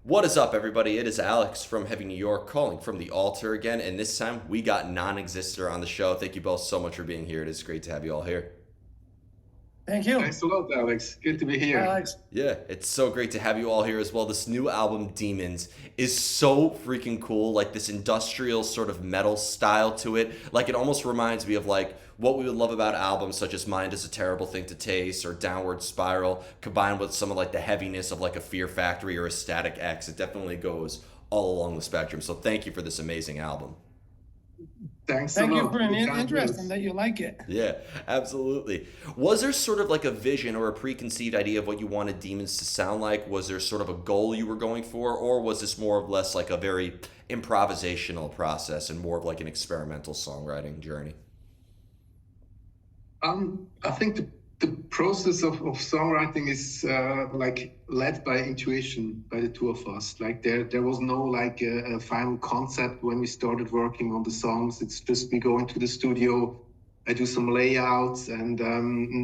What is up, everybody? It is Alex from Heavy New York calling from the Altar again, and this time we got Non-Exister on the show. Thank you both so much for being here. It is great to have you all here. Thank you. Thanks a lot, Alex. Good to be here. Alex. Yeah, it's so great to have you all here as well. This new album, Demons, is so freaking cool. Like this industrial sort of metal style to it. Like it almost reminds me of like what we would love about albums such as Mind is a Terrible Thing to Taste or Downward Spiral, combined with some of like the heaviness of like a Fear Factory or a Static X. It definitely goes all along the spectrum. So thank you for this amazing album. Thanks Thank a you lot. for an Good interest times. and that you like it. Yeah, absolutely. Was there sort of like a vision or a preconceived idea of what you wanted Demons to sound like? Was there sort of a goal you were going for, or was this more or less like a very improvisational process and more of like an experimental songwriting journey? I think the process of songwriting is like led by intuition by the two of us. Like there was no like a final concept when we started working on the songs. It's just we go into the studio, I do some layouts, and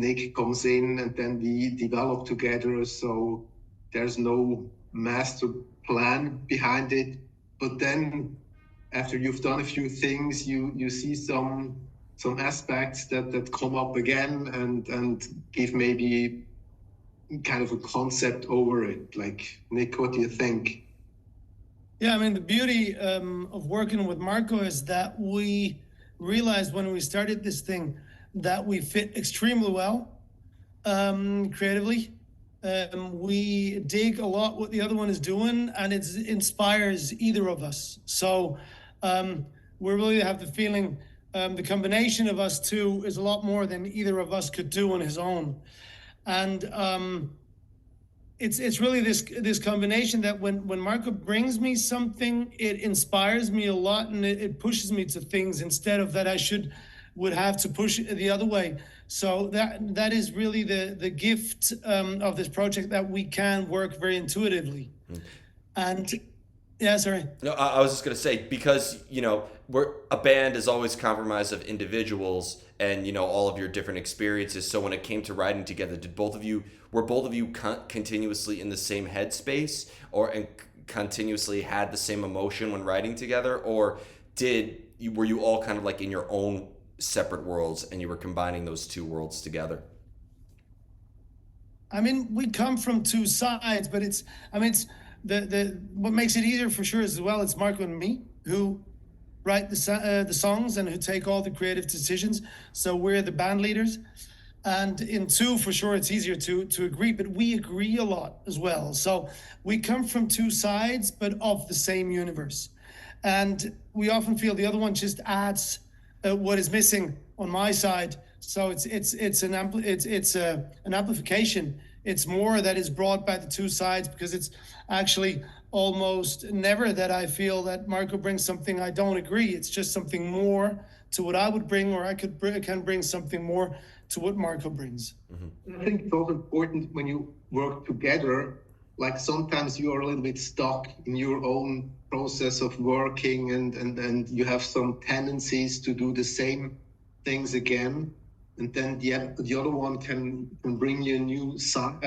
Nick comes in, and then we develop together. So there's no master plan behind it. But then after you've done a few things, you see some aspects that come up again and give maybe kind of a concept over it. Like, Nick, what do you think? Yeah, I mean, the beauty of working with Marco is that we realized when we started this thing that we fit extremely well creatively. We dig a lot what the other one is doing, and it inspires either of us. So we really have the feeling the combination of us two is a lot more than either of us could do on his own. And it's really this combination that when Marco brings me something, it inspires me a lot, and it pushes me to things instead of that would have to push it the other way. So that is really the gift of this project, that we can work very intuitively. And yeah, sorry. No, I was just gonna say because we're a band is always comprised of individuals and all of your different experiences. So when it came to writing together, were both of you continuously in the same headspace and continuously had the same emotion when writing together, or were you all kind of like in your own separate worlds and you were combining those two worlds together? I mean, we come from two sides, but it's the what makes it easier for sure as well. It's Marco and me who write the songs and who take all the creative decisions. So we're the band leaders, and in two for sure it's easier to agree. But we agree a lot as well. So we come from two sides, but of the same universe, and we often feel the other one just adds what is missing on my side. So it's an amplification. It's more that is brought by the two sides, because it's actually almost never that I feel that Marco brings something I don't agree. It's just something more to what I would bring, or I can bring something more to what Marco brings. Mm-hmm. I think it's also important when you work together. Like sometimes you are a little bit stuck in your own process of working, and you have some tendencies to do the same things again. And then the other one can bring you a new side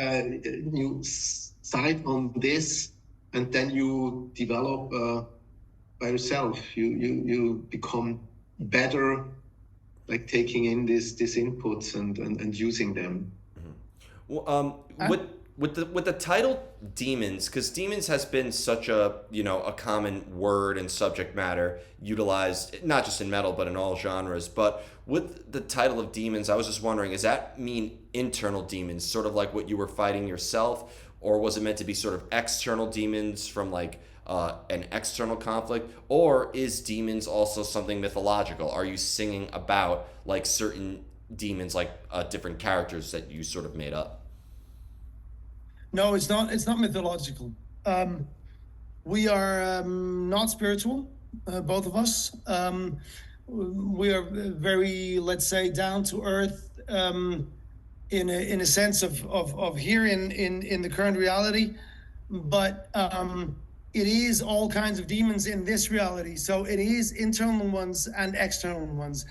on this, and then you develop by yourself. You become better, like taking in these inputs and using them. Well, with the title Demons, because Demons has been such a a common word and subject matter utilized not just in metal but in all genres. But with the title of Demons, I was just wondering, does that mean internal demons, sort of like what you were fighting yourself, or was it meant to be sort of external demons from like an external conflict, or is demons also something mythological? Are you singing about like certain demons, like different characters that you sort of made up? No, it's not. It's not mythological. We are not spiritual, both of us. We are very, let's say, down to earth, in a sense of here in the current reality, but it is all kinds of demons in this reality. So it is internal ones and external ones,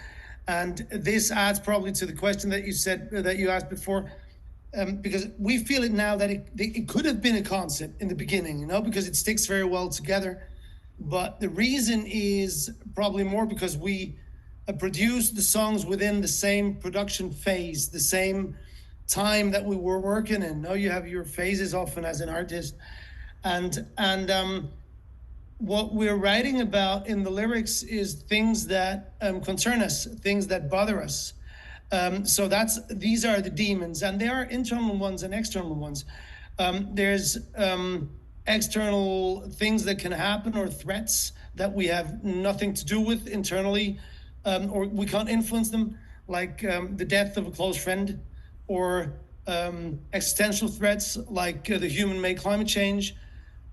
and this adds probably to the question that you asked before. because we feel it now that it could have been a concept in the beginning, you know, because it sticks very well together. But the reason is probably more because we produce the songs within the same production phase, the same time that we were working in. Now you have your phases often as an artist, and what we're writing about in the lyrics is things that concern us, things that bother us. So these are the demons, and there are internal ones and external ones. There's external things that can happen or threats that we have nothing to do with internally, or we can't influence them, like the death of a close friend, or existential threats like the human-made climate change,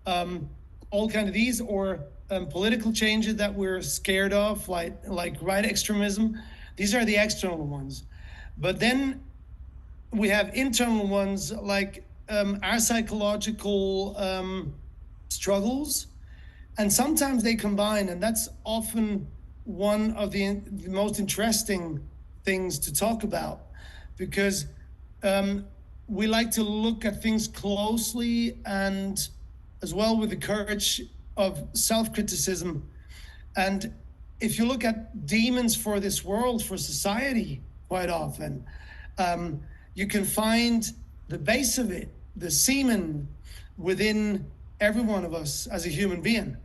all kind of these, or political changes that we're scared of, like right extremism. These are the external ones. But then we have internal ones like our psychological struggles, and sometimes they combine, and that's often one of the most interesting things to talk about, because we like to look at things closely and as well with the courage of self-criticism. And if you look at demons for this world, for society, quite often, you can find the base of it, the semen within every one of us as a human being.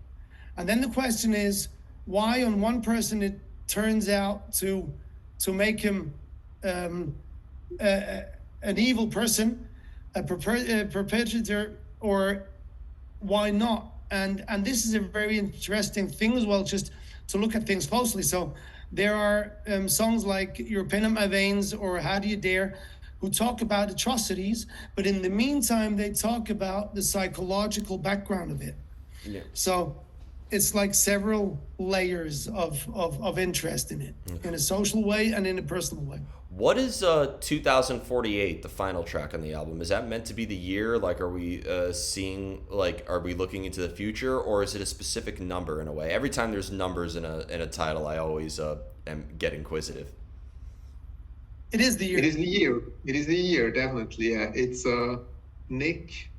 And then the question is, why on one person it turns out to make him an evil person, a perpetrator, or why not? And this is a very interesting thing as well, just to look at things closely. So there are songs like You're a Pain in My Veins or How Do You Dare, who talk about atrocities, but in the meantime, they talk about the psychological background of it. Yeah. So it's like several layers of interest in it, in a social way and in a personal way. What is 2048, the final track on the album? Is that meant to be the year? Like, are we are we looking into the future, or is it a specific number in a way? Every time there's numbers in a title, I always get inquisitive. It is the year. It is the year. It is the year, definitely. Yeah. It's Nick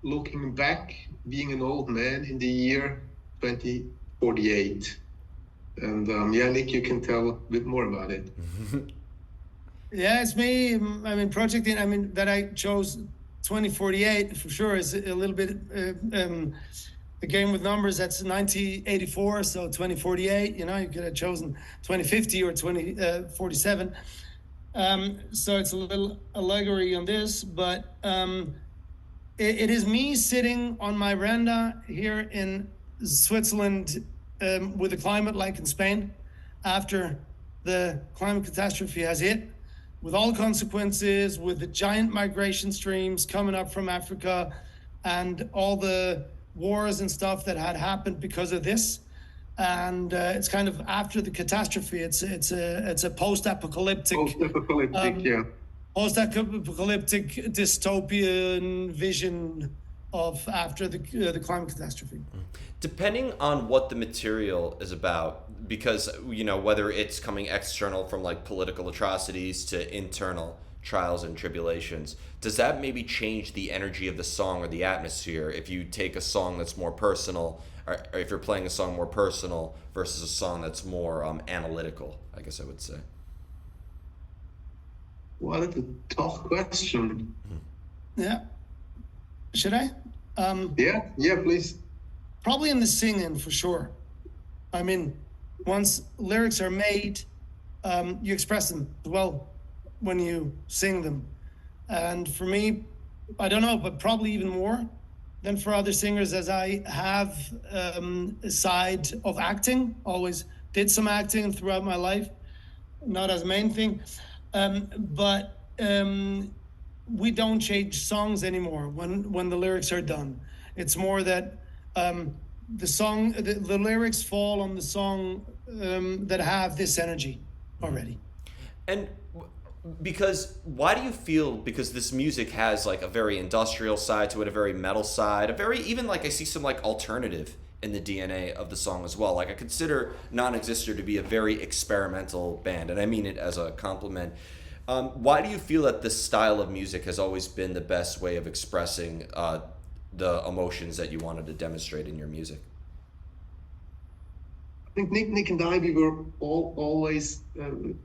looking back, being an old man in the year 2048. And Nick, you can tell a bit more about it. Yeah, it's me. I mean, projecting. I mean, that I chose 2048 for sure is a little bit a game with numbers. That's 1984, so 2048. You know, you could have chosen 2050 or 2047. So it's a little allegory on this, but it is me sitting on my veranda here in Switzerland. With the climate like in Spain, after the climate catastrophe has hit, with all consequences, with the giant migration streams coming up from Africa and all the wars and stuff that had happened because of this. And it's kind of after the catastrophe. It's a post-apocalyptic post-apocalyptic dystopian vision of after the climate catastrophe. Depending on what the material is about, because, you know, whether it's coming external from like political atrocities to internal trials and tribulations, does that maybe change the energy of the song or the atmosphere if you take a song that's more personal, or if you're playing a song more personal versus a song that's more analytical, I guess I would say? Well, that's a tough question. Yeah. Should I? Yeah, please. Probably in the singing, for sure. I mean, once lyrics are made, you express them well when you sing them. And for me, I don't know, but probably even more than for other singers, as I have a side of acting, always did some acting throughout my life, not as a main thing. But we don't change songs anymore when the lyrics are done. It's more that the lyrics fall on the song that have this energy already. And because why do you feel, because this music has like a very industrial side to it, a very metal side, a very, even like I see some like alternative in the DNA of the song as well. Like I consider NONEXISTER to be a very experimental band, and I mean it as a compliment. Why do you feel that this style of music has always been the best way of expressing the emotions that you wanted to demonstrate in your music? I think Nick and I, we were always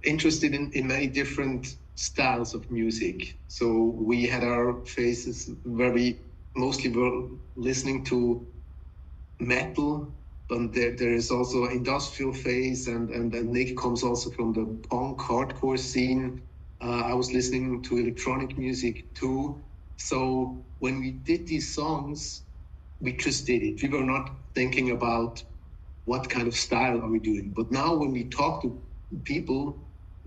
interested in many different styles of music. So we had our phases where we mostly were listening to metal, but there is also industrial phase, and Nick comes also from the punk hardcore scene. I was listening to electronic music too. So when we did these songs, we just did it. We were not thinking about what kind of style are we doing. But now when we talk to people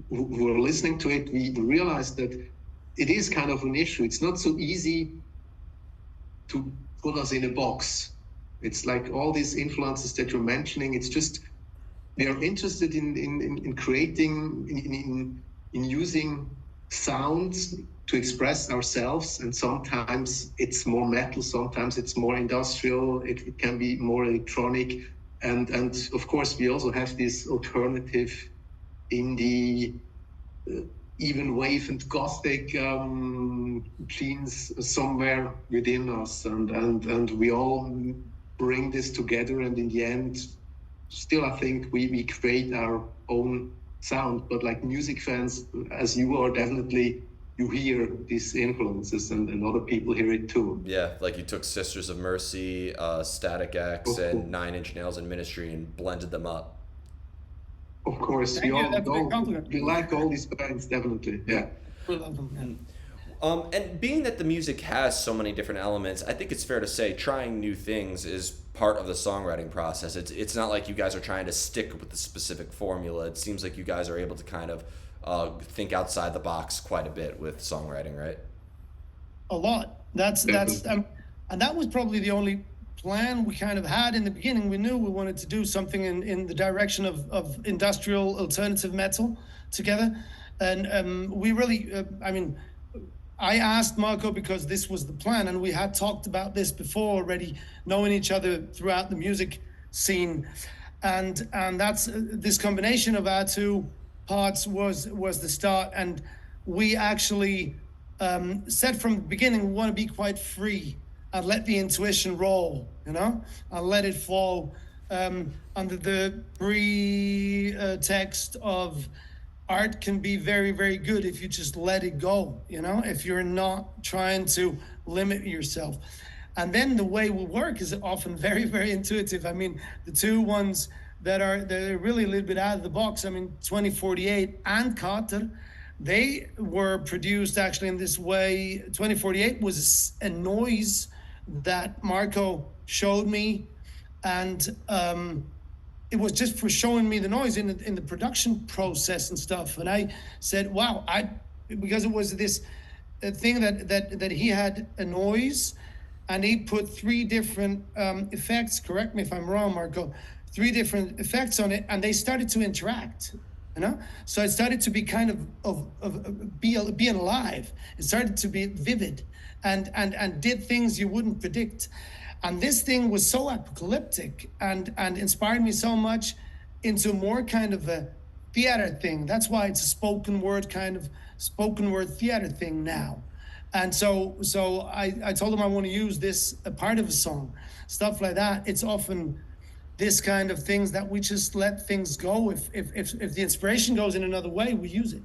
who are listening to it, we realize that it is kind of an issue. It's not so easy to put us in a box. It's like all these influences that you're mentioning. It's just we are interested in creating, in using sounds to express ourselves. And sometimes it's more metal, sometimes it's more industrial. It can be more electronic. And of course, we also have this alternative indie, even wave and gothic genes somewhere within us. And we all bring this together. And in the end, still, I think we create our own sound. But like music fans, as you are, definitely you hear these influences, and other people hear it too. Yeah, like you took Sisters of Mercy, Static X, and Nine Inch Nails and Ministry and blended them up. Of course, we like all these bands, definitely. Yeah. We love them. And being that the music has so many different elements, I think it's fair to say trying new things is part of the songwriting process. It's not like you guys are trying to stick with the specific formula. It seems like you guys are able to kind of think outside the box quite a bit with songwriting, right? A lot. That's and that was probably the only plan we kind of had in the beginning. We knew we wanted to do something in the direction of industrial alternative metal together, and we really, I asked Marco because this was the plan, and we had talked about this before already, knowing each other throughout the music scene, and that's this combination of our two parts was the start. And we actually said from the beginning we want to be quite free and let the intuition roll, and let it fall under the pretext of art can be very, very good if you just let it go, if you're not trying to limit yourself. And then the way we work is often very, very intuitive. The two ones they're really a little bit out of the box. 2048 and Carter, they were produced actually in this way. 2048 was a noise that Marco showed me, and it was just for showing me the noise in the production process and stuff. And I said, wow, because it was this thing that he had a noise, and he put three different effects. Correct me if I'm wrong, Marco. 3 different effects on it, and they started to interact. So it started to be kind of being alive. It started to be vivid, and did things you wouldn't predict. And this thing was so apocalyptic and inspired me so much into more kind of a theater thing. That's why it's a spoken word theater thing now. And so I told him I want to use this a part of a song, stuff like that. It's often this kind of things that we just let things go. If the inspiration goes in another way, we use it.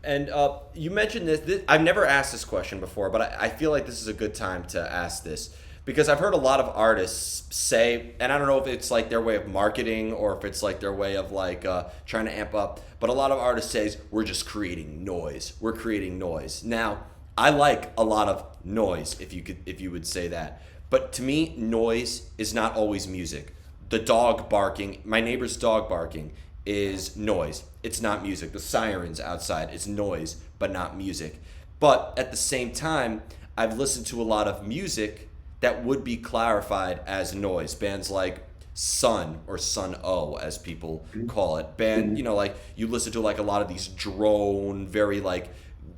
And you mentioned this. I've never asked this question before, but I feel like this is a good time to ask this, because I've heard a lot of artists say, and I don't know if it's like their way of marketing or if it's like their way of like trying to amp up, but a lot of artists say we're just creating noise. We're creating noise. Now, I like a lot of noise, if you would say that, but to me, noise is not always music. The dog barking, my neighbor's dog barking, is noise. It's not music. The sirens outside is noise, but not music. But at the same time, I've listened to a lot of music that would be clarified as noise. Bands like Sun, or Sun O, as people call it. Like you listen to like a lot of these drone, very like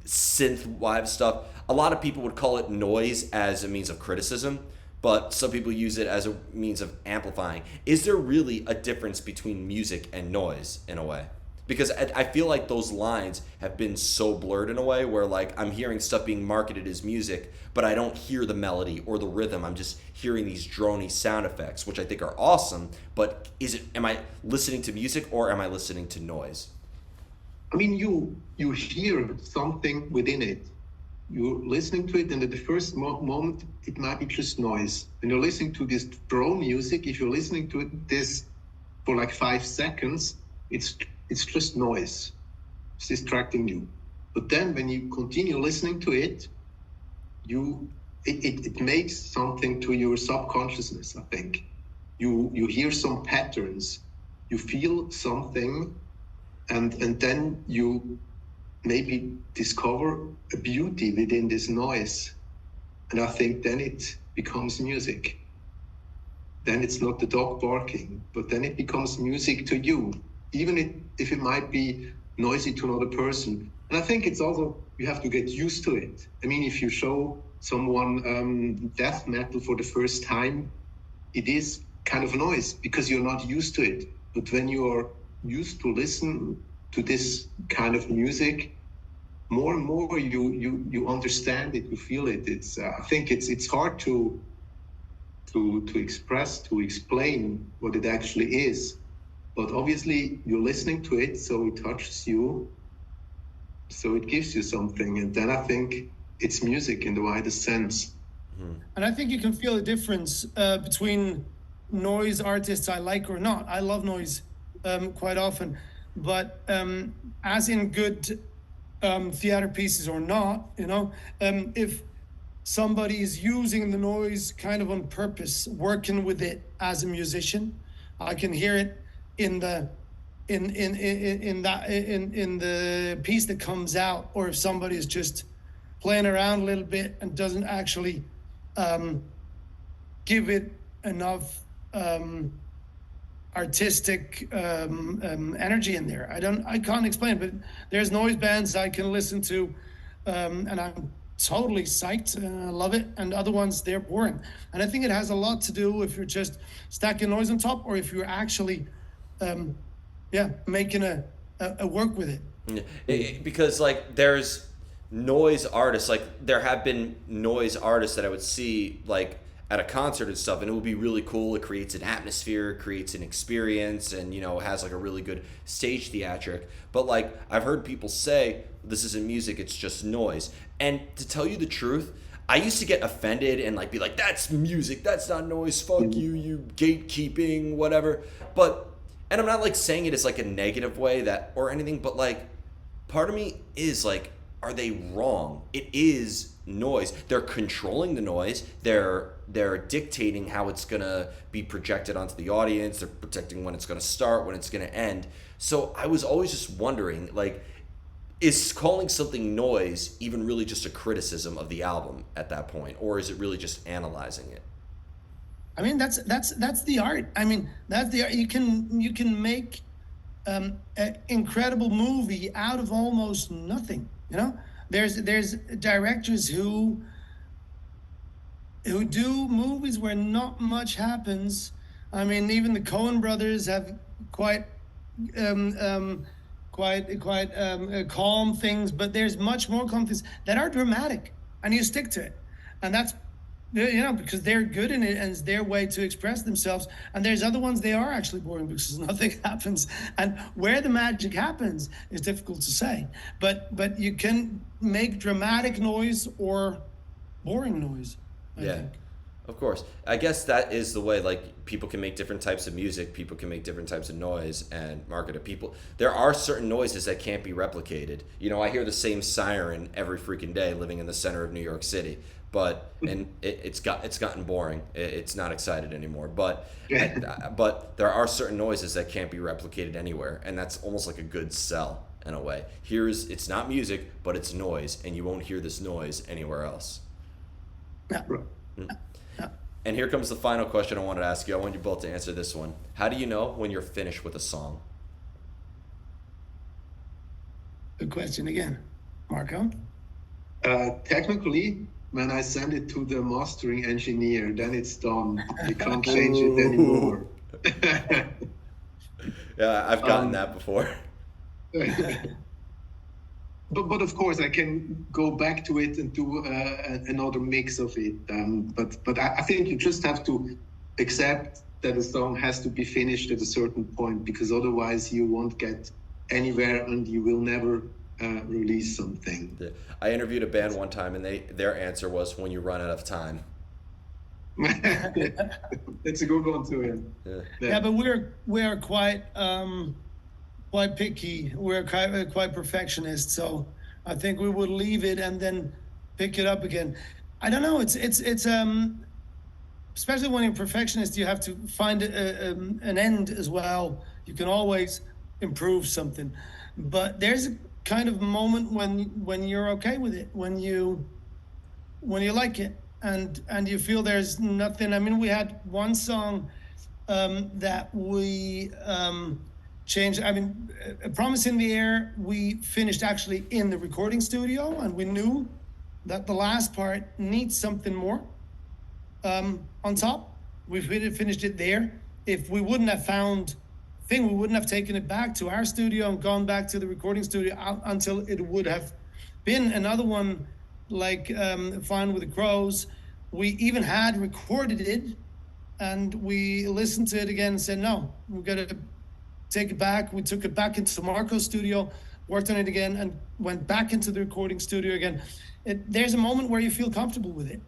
synth wave stuff. A lot of people would call it noise as a means of criticism, but some people use it as a means of amplifying. Is there really a difference between music and noise in a way? Because I feel like those lines have been so blurred in a way where like I'm hearing stuff being marketed as music, but I don't hear the melody or the rhythm. I'm just hearing these drony sound effects, which I think are awesome. But am I listening to music or am I listening to noise? I mean, you hear something within it. You're listening to it, and at the first moment, it might be just noise. When you're listening to this drone music, if you're listening to this for like 5 seconds, it's just noise. It's distracting you. But then when you continue listening to it, it makes something to your subconsciousness, I think. You hear some patterns, you feel something, and then you maybe discover a beauty within this noise. And I think then it becomes music. Then it's not the dog barking, but then it becomes music to you, even if it might be noisy to another person. And I think it's also, you have to get used to it. I mean, if you show someone death metal for the first time, it is kind of noise because you're not used to it. But when you are used to listen to this kind of music, more and more you understand it, you feel it. It's I think it's hard to express, to explain what it actually is. But obviously you're listening to it, so it touches you, so it gives you something, and then I think it's music in the widest sense. And I think you can feel a difference between noise artists I like or not. I love noise quite often, but as in good theater pieces or not, if somebody is using the noise kind of on purpose, working with it as a musician, I can hear it in the piece that comes out. Or if somebody is just playing around a little bit and doesn't actually give it enough artistic energy in there. I can't explain, but there's noise bands I can listen to and I'm totally psyched and I love it, and other ones, they're boring. And I think it has a lot to do if you're just stacking noise on top or if you're actually making a work with it. Because like there's noise artists, like there have been noise artists that I would see like at a concert and stuff, and it would be really cool. It creates an atmosphere, it creates an experience, and has like a really good stage theatric. But like I've heard people say, this isn't music, it's just noise. And to tell you the truth, I used to get offended and like be like, that's music, that's not noise, fuck you, you gatekeeping, whatever. And I'm not like saying it as like a negative way or anything, but like part of me is like, are they wrong? It is noise. They're controlling the noise. They're dictating how it's gonna be projected onto the audience. They're protecting when it's gonna start, when it's gonna end. So I was always just wondering, like, is calling something noise even really just a criticism of the album at that point, or is it really just analyzing it? I mean, that's the art. I mean, that's the art. You can make an incredible movie out of almost nothing. There's directors who do movies where not much happens. I mean, even the Coen brothers have quite calm things, but there's much more calm things that are dramatic, and you stick to it, and that's because they're good in it and it's their way to express themselves. And there's other ones, they are actually boring because nothing happens, and where the magic happens is difficult to say. But you can make dramatic noise or boring noise, I think. Of course. I guess that is the way, like, people can make different types of music, people can make different types of noise and market it. People, there are certain noises that can't be replicated. I hear the same siren every freaking day living in the center of New York City, and it's gotten boring. It's not excited anymore. But there are certain noises that can't be replicated anywhere, and that's almost like a good sell in a way. It's not music, but it's noise, and you won't hear this noise anywhere else. Yeah. And here comes the final question I wanted to ask you. I want you both to answer this one. How do you know when you're finished with a song? Good question again. Marco? Technically, when I send it to the mastering engineer, then it's done. You can't change it anymore. Yeah, I've gotten that before. But of course I can go back to it and do another mix of it. But I think you just have to accept that a song has to be finished at a certain point, because otherwise you won't get anywhere and you will never release something. Yeah. I interviewed a band one time, and their answer was when you run out of time. That's a good one too. Yeah, but we're quite picky. We're quite perfectionist. So I think we would leave it and then pick it up again. I don't know. It's especially when you're perfectionist, you have to find an end as well. You can always improve something, but there's a kind of moment when you're okay with it, when you like it, and you feel there's nothing. I mean, we had one song that we changed. I mean, A Promise in the Air, we finished actually in the recording studio, and we knew that the last part needs something more on top. We finished it there. If we wouldn't have found thing, we wouldn't have taken it back to our studio and gone back to the recording studio until it would have been another one, like Flying with the Crows. We even had recorded it, and we listened to it again and said, no, we've got to take it back. We took it back into Marco's studio, worked on it again, and went back into the recording studio again. There's a moment where you feel comfortable with it.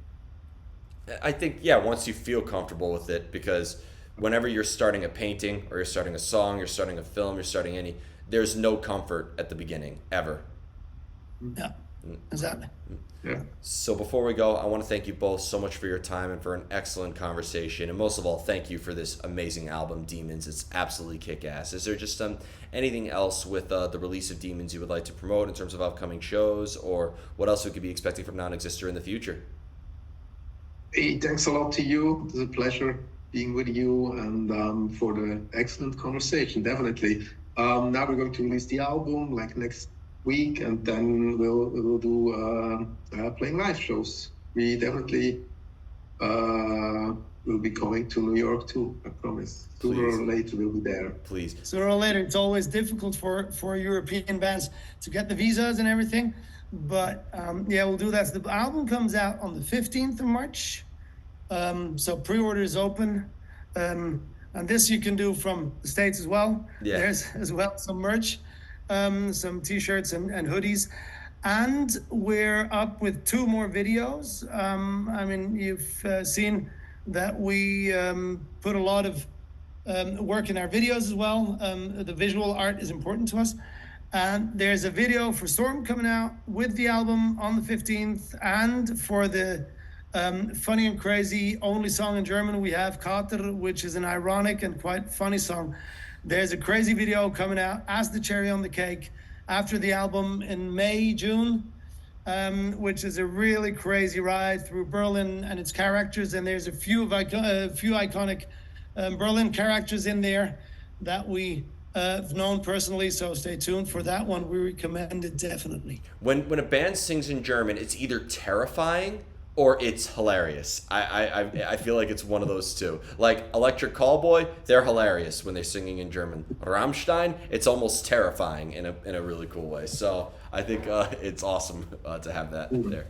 I think, yeah, once you feel comfortable with it, because whenever you're starting a painting or you're starting a song, you're starting a film, you're starting there's no comfort at the beginning, ever. Yeah, exactly. Yeah. So before we go, I want to thank you both so much for your time and for an excellent conversation. And most of all, thank you for this amazing album, Demons. It's absolutely kick-ass. Is there just anything else with the release of Demons you would like to promote in terms of upcoming shows, or what else we could be expecting from Non-Exister in the future? Hey, thanks a lot to you. It was a pleasure being with you, and for the excellent conversation, definitely. Now we're going to release the album like next week, and then we'll do playing live shows. We definitely will be coming to New York too, I promise. Sooner or later we'll be there. Please. Sooner or later. It's always difficult for European bands to get the visas and everything, but yeah, we'll do that. So the album comes out on the 15th of March, so pre-order is open, and this you can do from the States as well. Yeah. There's as well some merch, some t-shirts and hoodies, and we're up with 2 more videos. I mean, you've seen that we put a lot of work in our videos as well. The visual art is important to us. And there's a video for Storm coming out with the album on the 15th, and for the funny and crazy only song in German we have, Kater, which is an ironic and quite funny song. There's a crazy video coming out as the cherry on the cake after the album in May, June, which is a really crazy ride through Berlin and its characters. And there's a few iconic Berlin characters in there that we have known personally. So stay tuned for that one. We recommend it definitely. When a band sings in German, it's either terrifying or it's hilarious. I feel like it's one of those two. Like Electric Callboy, they're hilarious when they're singing in German. Rammstein, it's almost terrifying in a really cool way. So I think it's awesome to have that there.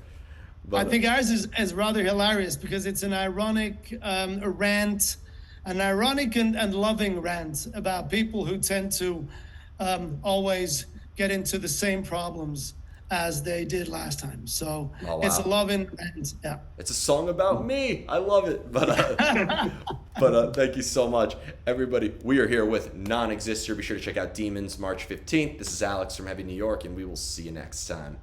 But, I think ours is rather hilarious because it's an ironic rant, an ironic and loving rant about people who tend to always get into the same problems as they did last time. So oh, wow. It's a loving rant. Yeah. It's a song about me. I love it. But thank you so much, everybody. We are here with Non-Exister. Be sure to check out Demons March 15th. This is Alex from Heavy New York, and we will see you next time.